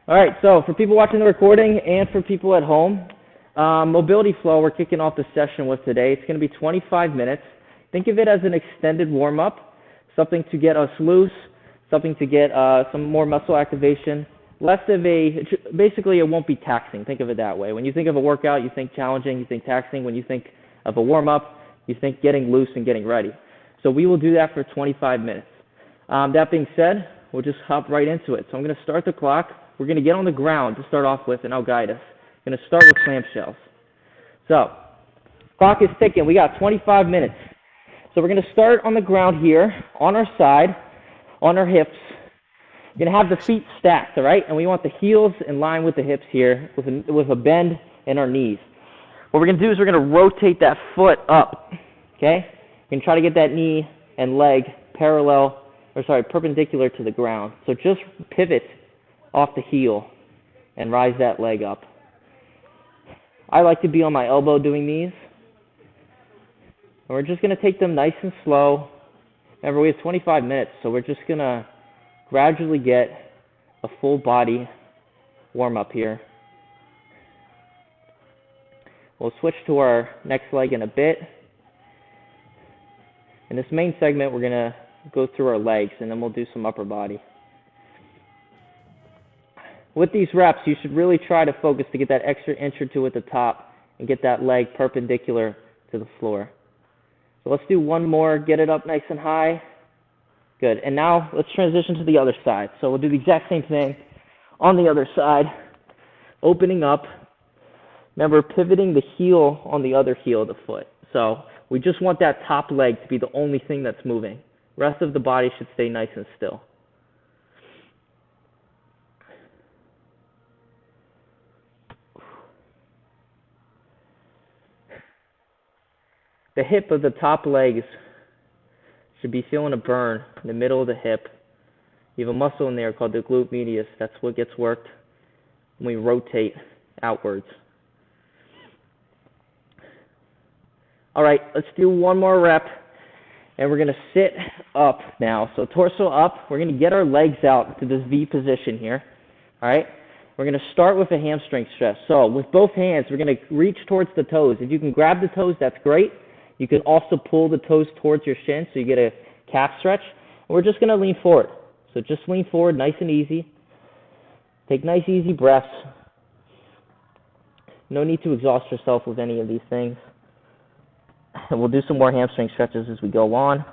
All right, so for people watching the recording and for people at home, mobility flow we're kicking off the session with today. It's going to be 25 minutes. Think of it as an extended warm-up, something to get us loose, something to get some more muscle activation. Basically it won't be taxing. Think of it that way. When you think of a workout, you think challenging, you think taxing. When you think of a warm-up, you think getting loose and getting ready. So we will do that for 25 minutes. That being said, we'll just hop right into it. So I'm going to start the clock. We're going to get on the ground to start off with, and I'll guide us. I'm going to start with clamshells. So, clock is ticking. We got 25 minutes. So we're going to start on the ground here, on our side, on our hips. We're going to have the feet stacked, all right? And we want the heels in line with the hips here, with a bend in our knees. What we're going to do is we're going to rotate that foot up, okay? We're going to try to get that knee and leg perpendicular to the ground. So just pivot off the heel and rise that leg up. I like to be on my elbow doing these. And we're just going to take them nice and slow. Remember, we have 25 minutes, so we're just going to gradually get a full body warm up here. We'll switch to our next leg in a bit. In this main segment, we're going to go through our legs, and then we'll do some upper body. With these reps, you should really try to focus to get that extra inch or two at the top and get that leg perpendicular to the floor. So let's do one more, get it up nice and high. Good, and now let's transition to the other side. So we'll do the exact same thing on the other side, opening up. Remember, pivoting the heel on the other heel of the foot. So we just want that top leg to be the only thing that's moving. The rest of the body should stay nice and still. The hip of the top legs should be feeling a burn in the middle of the hip. You have a muscle in there called the glute medius. That's what gets worked when we rotate outwards. All right, let's do one more rep, and we're going to sit up now. So torso up. We're going to get our legs out to this V position here. All right? We're going to start with a hamstring stretch. So with both hands, we're going to reach towards the toes. If you can grab the toes, that's great. You can also pull the toes towards your shin so you get a calf stretch. And we're just going to lean forward. So just lean forward nice and easy. Take nice, easy breaths. No need to exhaust yourself with any of these things. And we'll do some more hamstring stretches as we go on.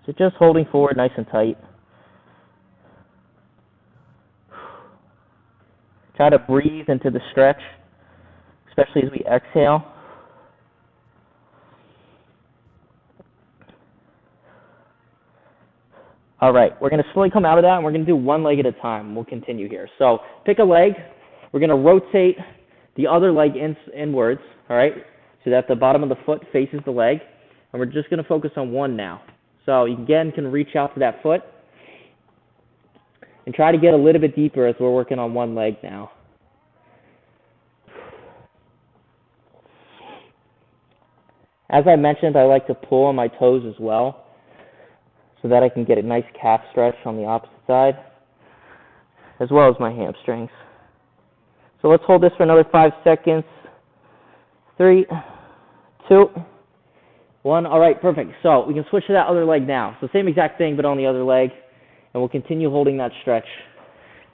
So just holding forward nice and tight. Try to breathe into the stretch, especially as we exhale. All right, we're going to slowly come out of that, and we're going to do one leg at a time. We'll continue here. So pick a leg. We're going to rotate the other leg inwards, all right, so that the bottom of the foot faces the leg. And we're just going to focus on one now. So you, again, can reach out to that foot and try to get a little bit deeper as we're working on one leg now. As I mentioned, I like to pull on my toes as well, so that I can get a nice calf stretch on the opposite side, as well as my hamstrings. So let's hold this for another 5 seconds. 3, 2, 1. All right, perfect. So we can switch to that other leg now. So same exact thing, but on the other leg. And we'll continue holding that stretch.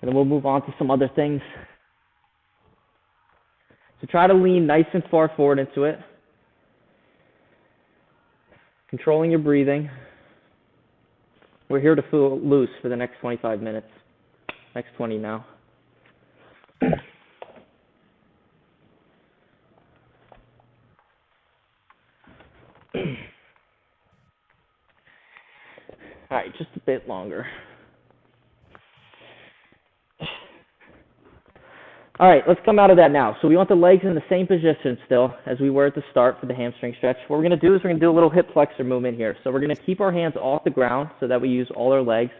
And then we'll move on to some other things. So try to lean nice and far forward into it. Controlling your breathing. We're here to feel loose for the next 25 minutes. Next 20 now. All right, just a bit longer. All right, let's come out of that now. So we want the legs in the same position still as we were at the start for the hamstring stretch. What we're going to do is we're going to do a little hip flexor movement here. So we're going to keep our hands off the ground so that we use all our legs.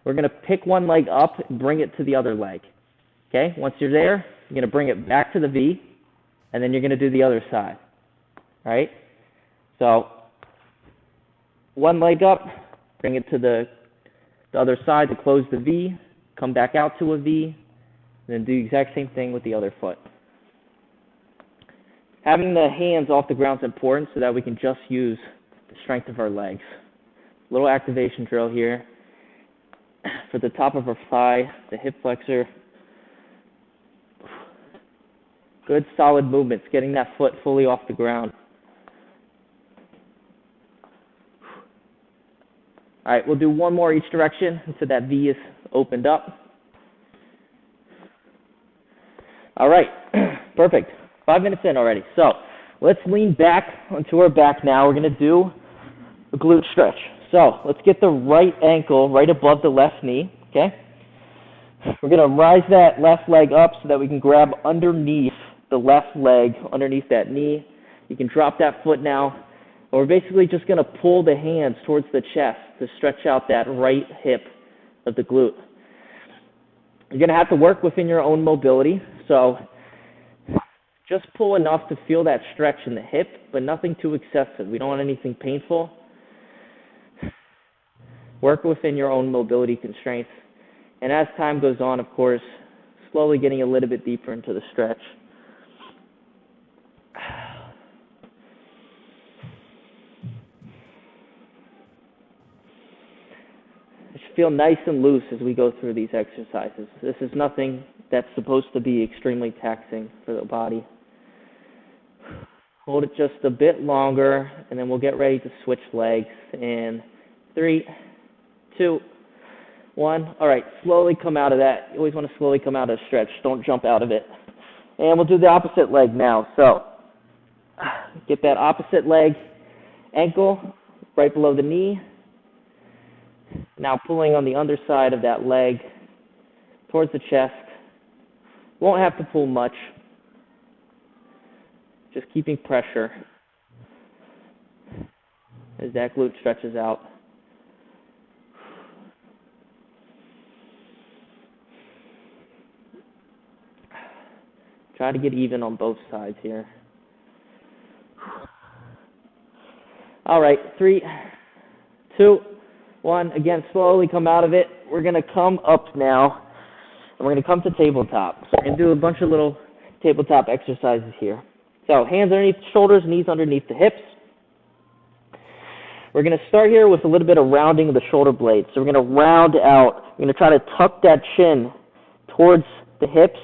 We're going to pick one leg up and bring it to the other leg. Okay, once you're there, you're going to bring it back to the V, and then you're going to do the other side. All right? So one leg up, bring it to the other side to close the V, come back out to a V, and then do the exact same thing with the other foot. Having the hands off the ground is important so that we can just use the strength of our legs. Little activation drill here for the top of our thigh, the hip flexor. Good solid movements, getting that foot fully off the ground. All right, we'll do one more each direction until that V is opened up. All right, perfect. 5 minutes in already. So let's lean back onto our back now. We're going to do a glute stretch. So let's get the right ankle right above the left knee, okay? We're going to rise that left leg up so that we can grab underneath the left leg, underneath that knee. You can drop that foot now. And we're basically just going to pull the hands towards the chest to stretch out that right hip of the glute. You're going to have to work within your own mobility. So just pull enough to feel that stretch in the hip, but nothing too excessive. We don't want anything painful. Work within your own mobility constraints. And as time goes on, of course, slowly getting a little bit deeper into the stretch. Just feel nice and loose as we go through these exercises. This is nothing that's supposed to be extremely taxing for the body. Hold it just a bit longer, and then we'll get ready to switch legs in 3, 2, 1. All right, slowly come out of that. You always want to slowly come out of a stretch. Don't jump out of it. And we'll do the opposite leg now. So get that opposite leg ankle right below the knee. Now pulling on the underside of that leg towards the chest. Won't have to pull much. Just keeping pressure as that glute stretches out. Try to get even on both sides here. All right, 3, 2, 1. Again, slowly come out of it. We're going to come up now, and we're going to come to tabletop. So we're going to do a bunch of little tabletop exercises here. So hands underneath the shoulders, knees underneath the hips. We're going to start here with a little bit of rounding of the shoulder blades. So we're going to round out. We're going to try to tuck that chin towards the hips.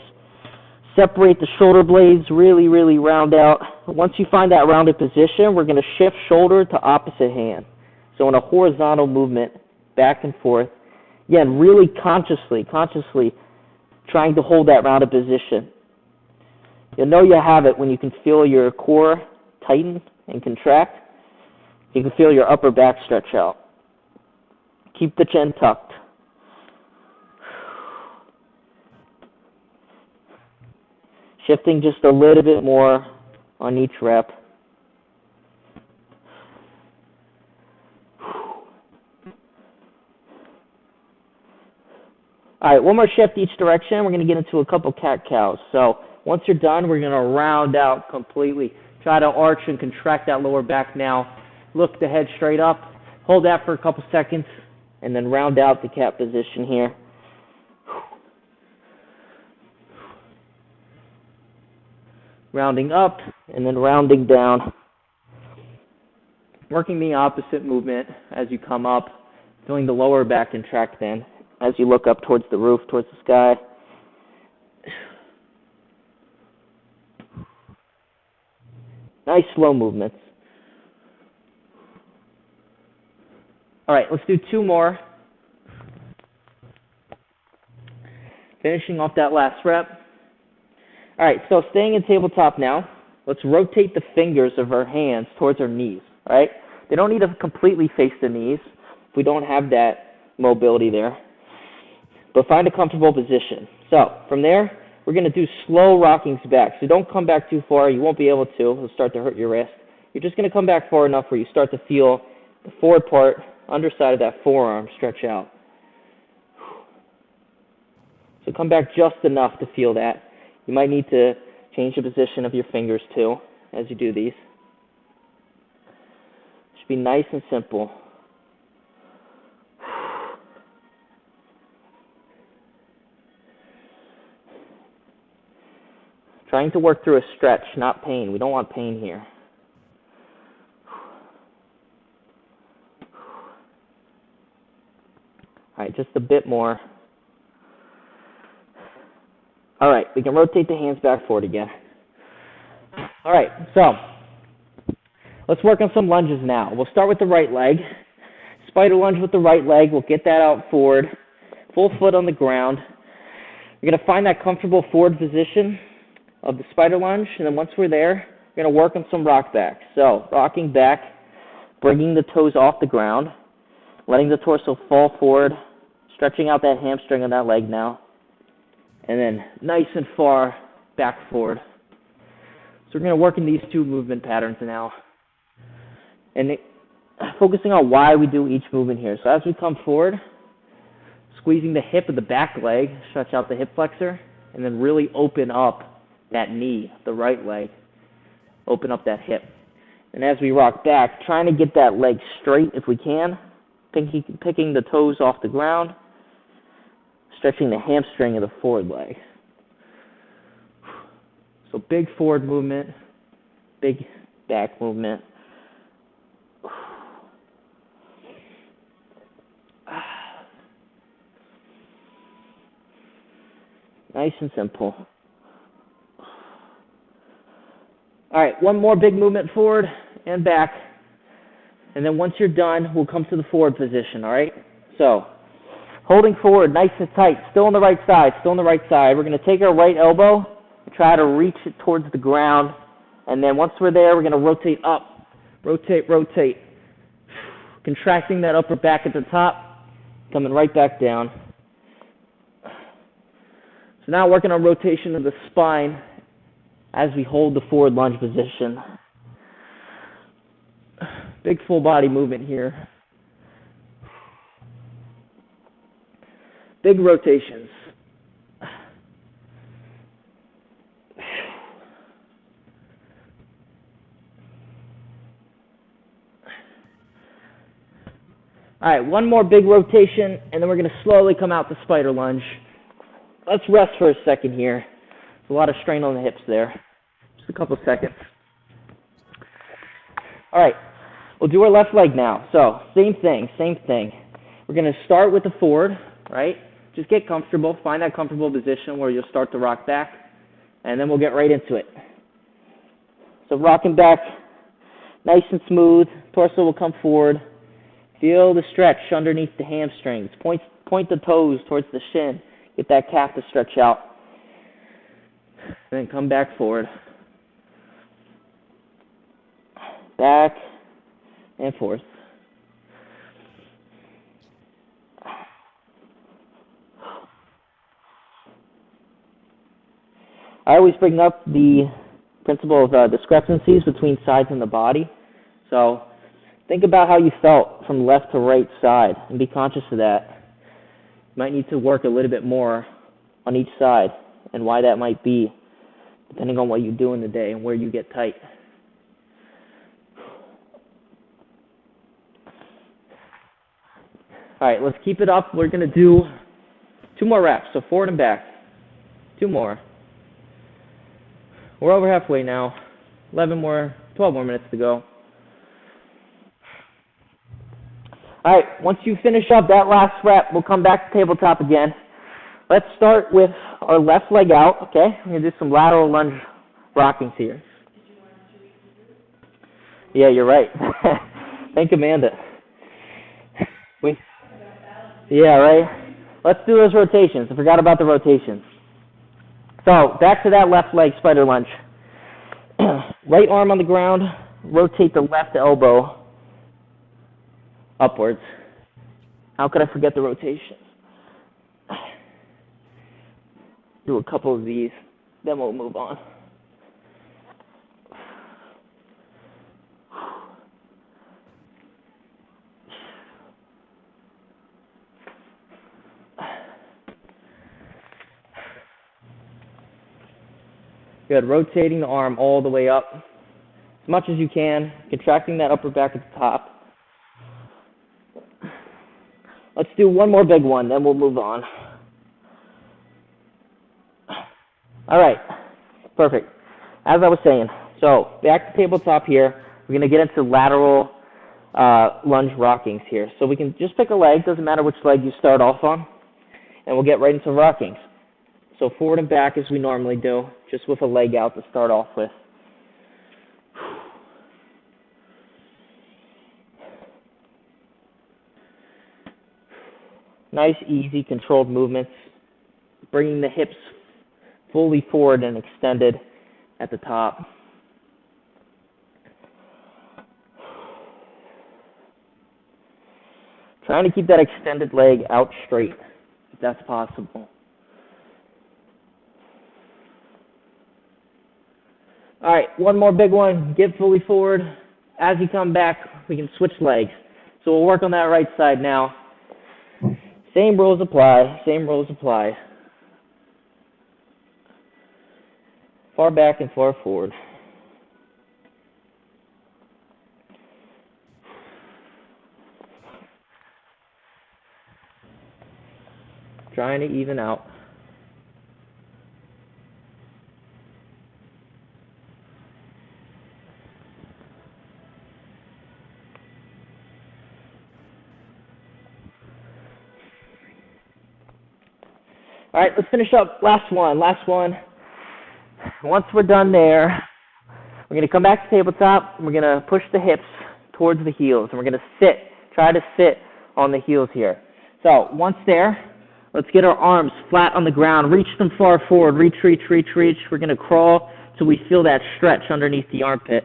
Separate the shoulder blades, really, really round out. Once you find that rounded position, we're going to shift shoulder to opposite hand. So in a horizontal movement, back and forth. Again, really consciously trying to hold that rounded position. You'll know you have it when you can feel your core tighten and contract. You can feel your upper back stretch out. Keep the chin tucked. Shifting just a little bit more on each rep. All right, one more shift each direction. We're going to get into a couple cat-cows. So once you're done, we're going to round out completely. Try to arch and contract that lower back now. Look the head straight up. Hold that for a couple seconds, and then round out the cat position here. Rounding up, and then rounding down. Working the opposite movement as you come up, feeling the lower back contract then, as you look up towards the roof, towards the sky. Nice slow movements. All right, let's do 2 more. Finishing off that last rep. All right, so staying in tabletop now, let's rotate the fingers of our hands towards our knees, all right? They don't need to completely face the knees if we don't have that mobility there. But find a comfortable position. So from there, we're going to do slow rockings back. So don't come back too far. You won't be able to. It'll start to hurt your wrist. You're just going to come back far enough where you start to feel the forward part, underside of that forearm stretch out. So come back just enough to feel that. You might need to change the position of your fingers too as you do these. It should be nice and simple. Trying to work through a stretch, not pain. We don't want pain here. All right, just a bit more. All right, we can rotate the hands back forward again. All right, so let's work on some lunges now. We'll start with the right leg. Spider lunge with the right leg. We'll get that out forward. Full foot on the ground. You're going to find that comfortable forward position of the spider lunge, and then once we're there, we're going to work on some rock back. So rocking back, bringing the toes off the ground, letting the torso fall forward, stretching out that hamstring on that leg now, and then nice and far back forward. So we're going to work in these two movement patterns now, and focusing on why we do each movement here. So as we come forward, squeezing the hip of the back leg, stretch out the hip flexor, and then really open up that knee, the right leg, open up that hip. And as we rock back, trying to get that leg straight if we can, picking the toes off the ground, stretching the hamstring of the forward leg. So big forward movement, big back movement. Nice and simple. All right, one more big movement forward and back. And then once you're done, we'll come to the forward position, all right? So holding forward nice and tight, still on the right side, still on the right side. We're going to take our right elbow and try to reach it towards the ground. And then once we're there, we're going to rotate up, rotate, rotate. Contracting that upper back at the top, coming right back down. So now working on rotation of the spine as we hold the forward lunge position. Big full body movement here. Big rotations. All right, one more big rotation, and then we're going to slowly come out the spider lunge. Let's rest for a second here. There's a lot of strain on the hips there. Just a couple seconds. All right, we'll do our left leg now. So same thing. We're going to start with the forward, right? Just get comfortable. Find that comfortable position where you'll start to rock back, and then we'll get right into it. So rocking back nice and smooth. Torso will come forward. Feel the stretch underneath the hamstrings. Point the toes towards the shin. Get that calf to stretch out. And then come back forward. Back and forth. I always bring up the principle of discrepancies between sides in the body. So think about how you felt from left to right side and be conscious of that. You might need to work a little bit more on each side and why that might be, depending on what you do in the day and where you get tight. All right, let's keep it up. We're going to do 2 more reps, so forward and back. 2 more. We're over halfway now. 12 more minutes to go. All right, once you finish up that last rep, we'll come back to tabletop again. Let's start with our left leg out, okay? We're going to do some lateral lunge rockings here. Yeah, you're right. Thank Amanda. Yeah, right? Let's do those rotations. I forgot about the rotations. So back to that left leg spider lunge. Right arm on the ground, rotate the left elbow upwards. How could I forget the rotation? Do a couple of these, then we'll move on. Good, rotating the arm all the way up as much as you can, contracting that upper back at the top. Let's do one more big one, then we'll move on. All right, Perfect. As I was saying, so back to tabletop here. We're going to get into lateral lunge rockings here. So we can just pick a leg, doesn't matter which leg you start off on, and we'll get right into rockings. So forward and back as we normally do, just with a leg out to start off with. Nice, easy, controlled movements, bringing the hips fully forward and extended at the top. Trying to keep that extended leg out straight, if that's possible. All right, one more big one. Get fully forward. As you come back, we can switch legs. So we'll work on that right side now. Same rules apply, same rules apply. Far back and far forward. Trying to even out. All right, let's finish up. Last one. Once we're done there, we're going to come back to tabletop. We're going to push the hips towards the heels, and we're going to sit. Try to sit on the heels here. So once there, let's get our arms flat on the ground. Reach them far forward. Reach. We're going to crawl till we feel that stretch underneath the armpit.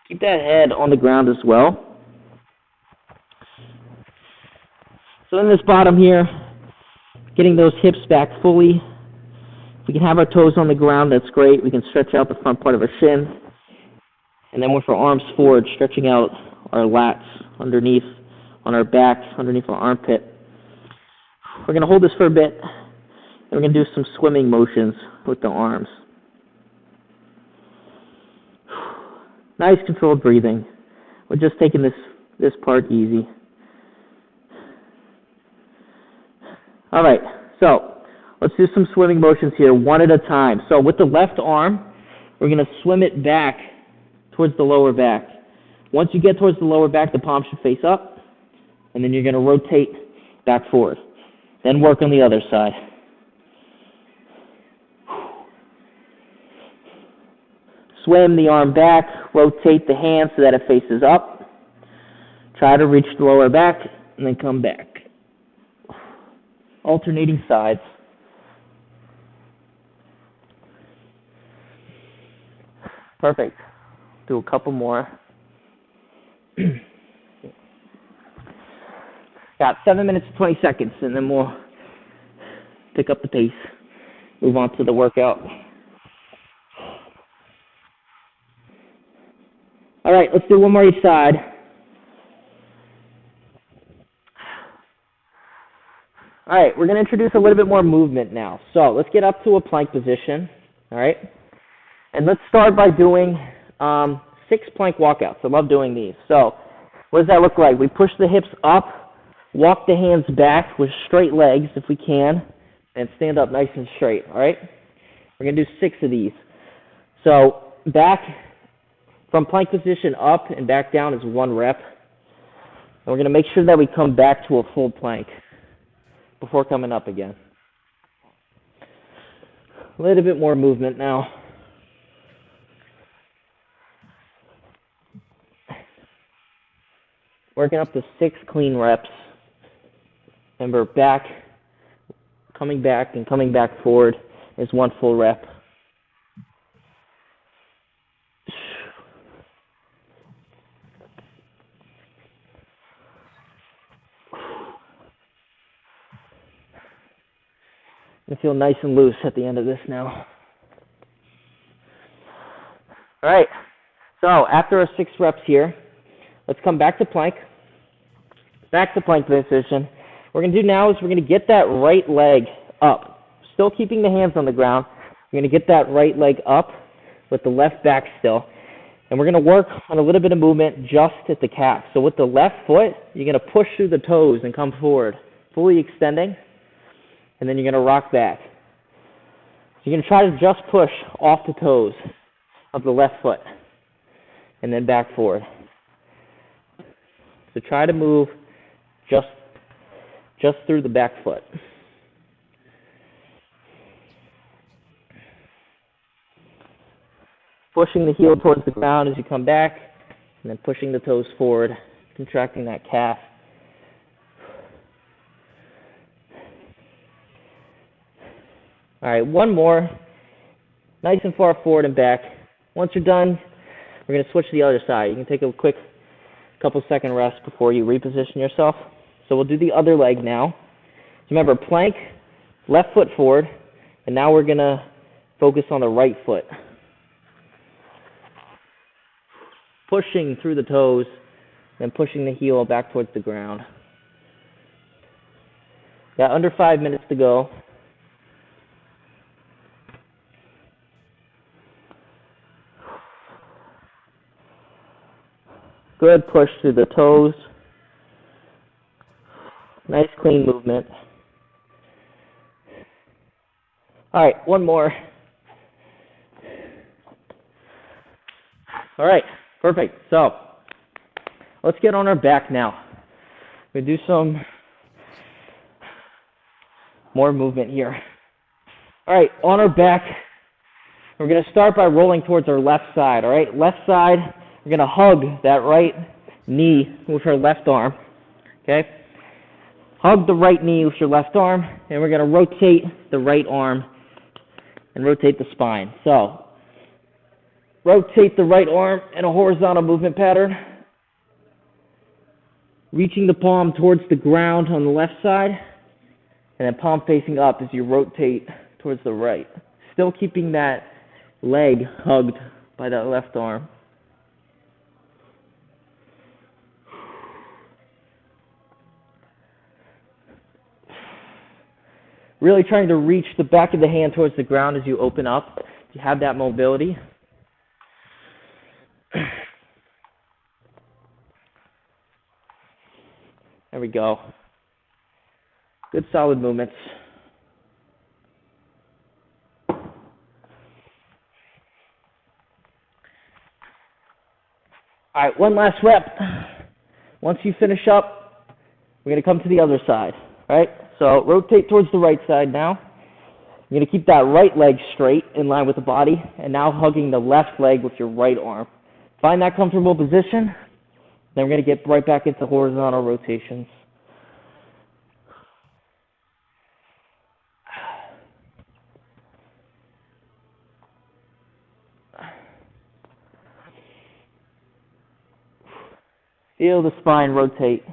Keep that head on the ground as well. So in this bottom here, getting those hips back fully. If we can have our toes on the ground, that's great. We can stretch out the front part of our shin. And then with our arms forward, stretching out our lats underneath, on our back, underneath our armpit. We're going to hold this for a bit, and we're going to do some swimming motions with the arms. Nice controlled breathing. We're just taking this part easy. All right, so let's do some swimming motions here, one at a time. So with the left arm, we're going to swim it back towards the lower back. Once you get towards the lower back, the palm should face up, and then you're going to rotate back forward. Then work on the other side. Swim the arm back, rotate the hand so that it faces up. Try to reach the lower back, and then come back. Alternating sides. Perfect. Do a couple more. Got 7 minutes and 20 seconds, and then we'll pick up the pace. Move on to the workout. All right, let's do one more each side. All right, we're going to introduce a little bit more movement now. So let's get up to a plank position, all right? And let's start by doing 6 plank walkouts. I love doing these. So what does that look like? We push the hips up, walk the hands back with straight legs if we can, and stand up nice and straight, all right? We're going to do 6 of these. So back from plank position up and back down is 1 rep. And we're going to make sure that we come back to a full plank before coming up again. A little bit more movement now. Working up to 6 clean reps. Remember, back, coming back and coming back forward is 1 full rep. I feel nice and loose at the end of this now. All right, so after our 6 reps here, let's come back to plank. Back to plank position. What we're going to do now is we're going to get that right leg up. Still keeping the hands on the ground. We're going to get that right leg up with the left back still. And we're going to work on a little bit of movement just at the calf. So with the left foot, you're going to push through the toes and come forward, fully extending. And then you're going to rock back. So you're going to try to just push off the toes of the left foot and then back forward. So try to move just through the back foot. Pushing the heel towards the ground as you come back, and then pushing the toes forward, contracting that calf. All right, one more. Nice and far forward and back. Once you're done, we're going to switch to the other side. You can take a quick couple-second rest before you reposition yourself. So we'll do the other leg now. Remember, plank, left foot forward, and now we're going to focus on the right foot. Pushing through the toes, then pushing the heel back towards the ground. Got under 5 minutes to go. Good push through the toes. Nice clean movement. All right, one more. All right, perfect. So let's get on our back now. We're going to do some more movement here. All right, on our back, we're going to start by rolling towards our left side. All right, left side, we're going to hug that right knee with our left arm. Okay? Hug the right knee with your left arm, and we're going to rotate the right arm and rotate the spine. So, rotate the right arm in a horizontal movement pattern, reaching the palm towards the ground on the left side, and then palm facing up as you rotate towards the right. Still keeping that leg hugged by that left arm. Really trying to reach the back of the hand towards the ground as you open up. You have that mobility. There we go. Good solid movements. All right, one last rep. Once you finish up, we're going to come to the other side. All right? So rotate towards the right side now. You're going to keep that right leg straight in line with the body, and now hugging the left leg with your right arm. Find that comfortable position. Then we're going to get right back into horizontal rotations. Feel the spine rotate.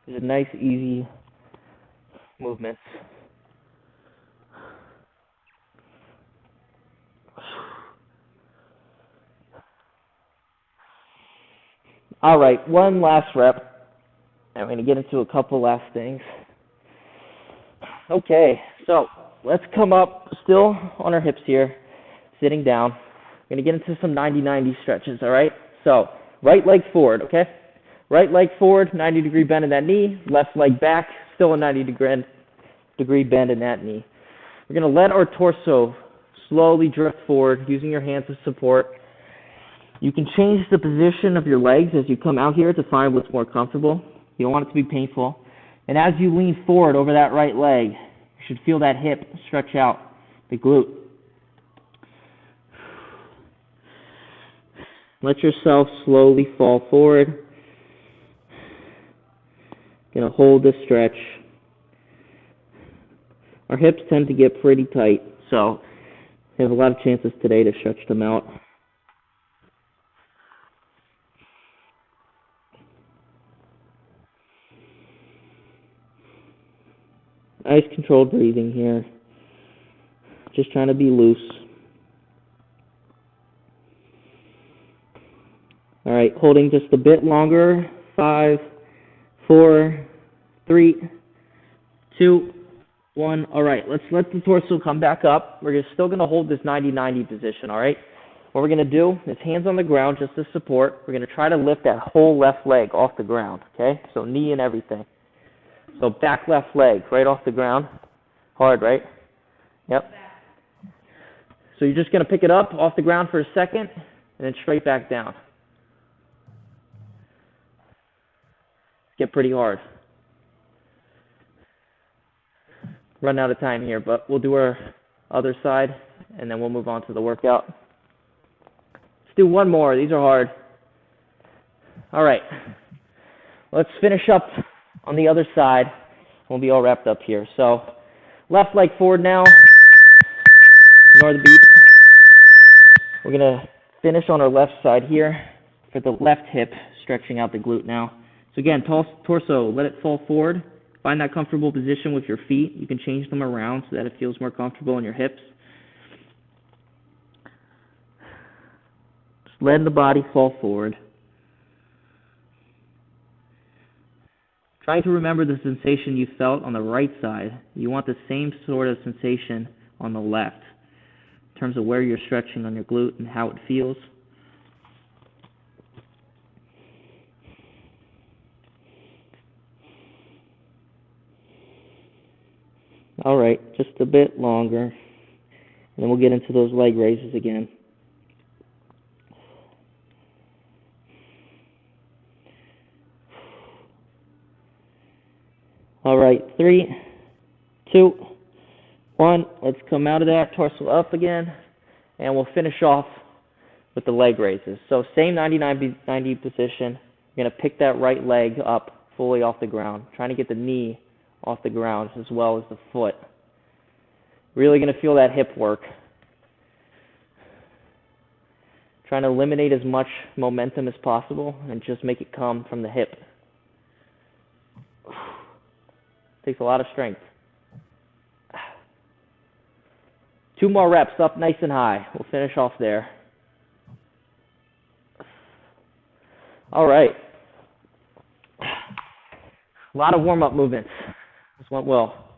These are nice, easy movements. All right, one last rep. I'm going to get into a couple last things. Okay, so let's come up still on our hips here, sitting down. We're going to get into some 90-90 stretches, all right? So right leg forward, okay? Right leg forward, 90-degree bend in that knee. Left leg back, still a 90-degree bend in that knee. We're going to let our torso slowly drift forward using your hands as support. You can change the position of your legs as you come out here to find what's more comfortable. You don't want it to be painful. And as you lean forward over that right leg, you should feel that hip stretch out, the glute. Let yourself slowly fall forward. Going to hold this stretch. Our hips tend to get pretty tight, so we have a lot of chances today to stretch them out. Nice controlled breathing here. Just trying to be loose. All right, holding just a bit longer. 5, 4, 3, 2, 1. All right, let's let the torso come back up. We're still going to hold this 90-90 position, all right? What we're going to do is hands on the ground just to support. We're going to try to lift that whole left leg off the ground, okay? So knee and everything. So back left leg, right off the ground. Hard, right? Yep. So you're just going to pick it up off the ground for a second, and then straight back down. Get pretty hard. Run out of time here, but we'll do our other side, and then we'll move on to the workout. Let's do one more. These are hard. All right. Let's finish up on the other side. We'll be all wrapped up here. So left leg forward now. Ignore the beep. We're going to finish on our left side here for the left hip, stretching out the glute now. So again, torso, let it fall forward. Find that comfortable position with your feet. You can change them around so that it feels more comfortable in your hips. Just letting the body fall forward. Trying to remember the sensation you felt on the right side. You want the same sort of sensation on the left in terms of where you're stretching on your glute and how it feels. All right, just a bit longer, and then we'll get into those leg raises again. All right, 3, 2, 1. Let's come out of that, torso up again, and we'll finish off with the leg raises. So same 90 position. You're going to pick that right leg up fully off the ground, trying to get the knee off the ground as well as the foot. Really going to feel that hip work. Trying to eliminate as much momentum as possible and just make it come from the hip. Takes a lot of strength. 2 more reps up nice and high. We'll finish off there. All right. A lot of warm-up movements. This went well.